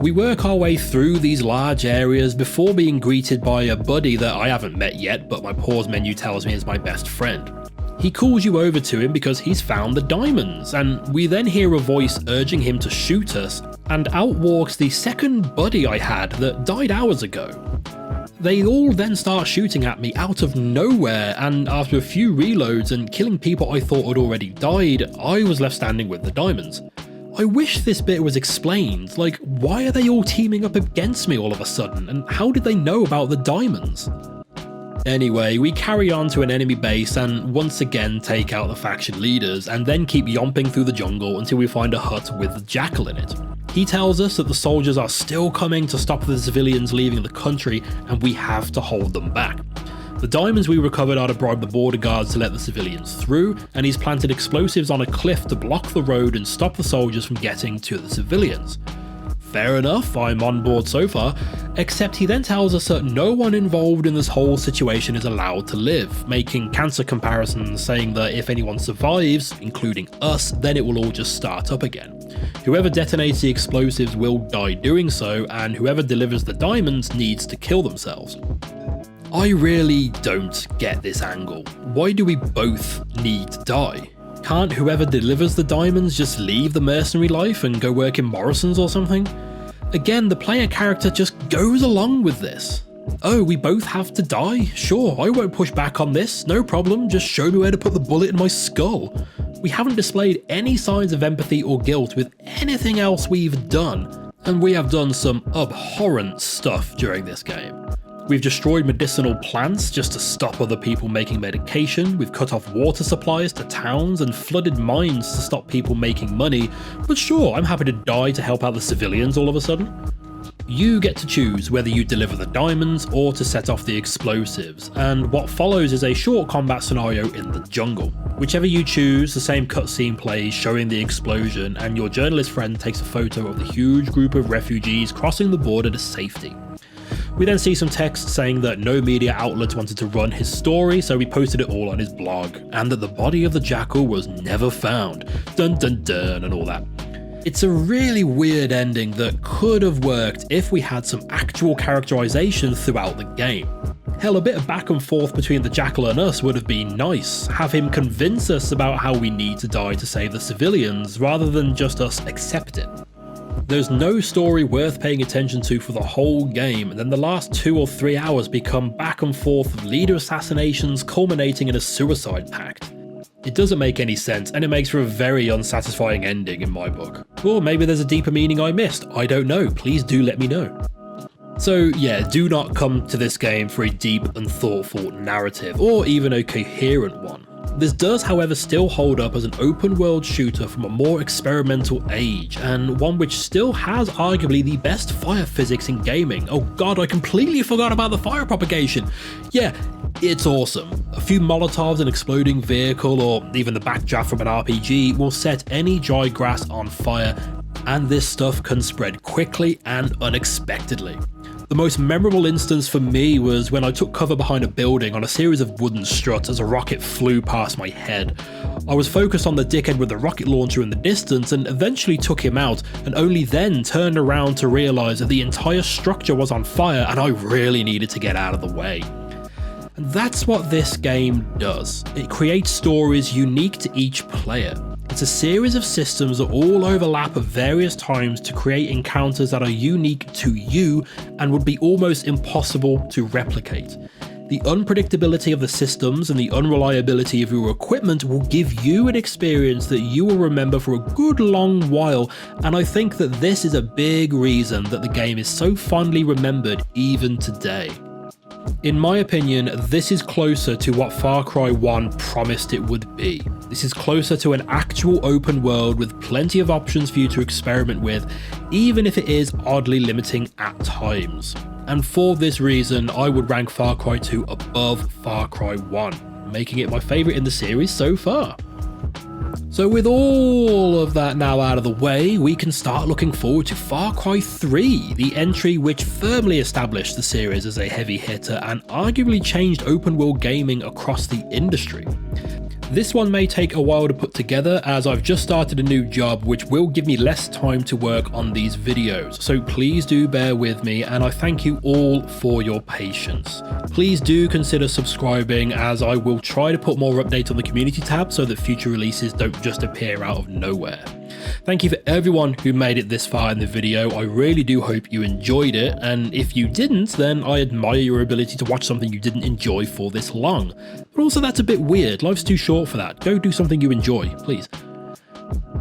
We work our way through these large areas before being greeted by a buddy that I haven't met yet, but my pause menu tells me is my best friend. He calls you over to him because he's found the diamonds, and we then hear a voice urging him to shoot us, and out walks the second buddy I had that died hours ago. They all then start shooting at me out of nowhere, and after a few reloads and killing people I thought had already died, I was left standing with the diamonds. I wish this bit was explained, like why are they all teaming up against me all of a sudden, and how did they know about the diamonds? Anyway, we carry on to an enemy base and once again take out the faction leaders, and then keep yomping through the jungle until we find a hut with the Jackal in it. He tells us that the soldiers are still coming to stop the civilians leaving the country, and we have to hold them back. The diamonds we recovered are to bribe the border guards to let the civilians through, and he's planted explosives on a cliff to block the road and stop the soldiers from getting to the civilians. Fair enough, I'm on board so far, except he then tells us that no one involved in this whole situation is allowed to live, making cancer comparisons, saying that if anyone survives, including us, then it will all just start up again. Whoever detonates the explosives will die doing so, and whoever delivers the diamonds needs to kill themselves. I really don't get this angle. Why do we both need to die? Can't whoever delivers the diamonds just leave the mercenary life and go work in Morrison's or something? Again, the player character just goes along with this. Oh, we both have to die? Sure, I won't push back on this, no problem, just show me where to put the bullet in my skull. We haven't displayed any signs of empathy or guilt with anything else we've done, and we have done some abhorrent stuff during this game. We've destroyed medicinal plants just to stop other people making medication, we've cut off water supplies to towns and flooded mines to stop people making money, but sure, I'm happy to die to help out the civilians all of a sudden. You get to choose whether you deliver the diamonds or to set off the explosives, and what follows is a short combat scenario in the jungle. Whichever you choose, the same cutscene plays showing the explosion, and your journalist friend takes a photo of the huge group of refugees crossing the border to safety. We then see some text saying that no media outlets wanted to run his story, so he posted it all on his blog, and that the body of the Jackal was never found. Dun dun dun and all that. It's a really weird ending that could have worked if we had some actual characterization throughout the game. Hell, a bit of back and forth between the Jackal and us would have been nice. Have him convince us about how we need to die to save the civilians, rather than just us accept it. There's no story worth paying attention to for the whole game, and then the last 2 or 3 hours become back and forth of leader assassinations culminating in a suicide pact. It doesn't make any sense, and it makes for a very unsatisfying ending in my book. Or maybe there's a deeper meaning I missed, I don't know, please do let me know. So yeah, do not come to this game for a deep and thoughtful narrative, or even a coherent one. This does, however, still hold up as an open world shooter from a more experimental age, and one which still has arguably the best fire physics in gaming. Oh god, I completely forgot about the fire propagation. Yeah, it's awesome. A few Molotovs, an exploding vehicle, or even the backdraft from an RPG will set any dry grass on fire, and this stuff can spread quickly and unexpectedly. The most memorable instance for me was when I took cover behind a building on a series of wooden struts as a rocket flew past my head. I was focused on the dickhead with the rocket launcher in the distance and eventually took him out, and only then turned around to realise that the entire structure was on fire and I really needed to get out of the way. And that's what this game does. It creates stories unique to each player. It's a series of systems that all overlap at various times to create encounters that are unique to you and would be almost impossible to replicate. The unpredictability of the systems and the unreliability of your equipment will give you an experience that you will remember for a good long while, and I think that this is a big reason that the game is so fondly remembered even today. In my opinion, this is closer to what Far Cry 1 promised it would be. This is closer to an actual open world with plenty of options for you to experiment with, even if it is oddly limiting at times. And for this reason, I would rank Far Cry 2 above Far Cry 1, making it my favourite in the series so far. So with all of that now out of the way, we can start looking forward to Far Cry 3, the entry which firmly established the series as a heavy hitter and arguably changed open world gaming across the industry. This one may take a while to put together as I've just started a new job which will give me less time to work on these videos, so please do bear with me and I thank you all for your patience. Please do consider subscribing as I will try to put more updates on the community tab so that future releases don't just appear out of nowhere. Thank you for everyone who made it this far in the video, I really do hope you enjoyed it, and if you didn't, then I admire your ability to watch something you didn't enjoy for this long. But also that's a bit weird, life's too short for that, go do something you enjoy, please.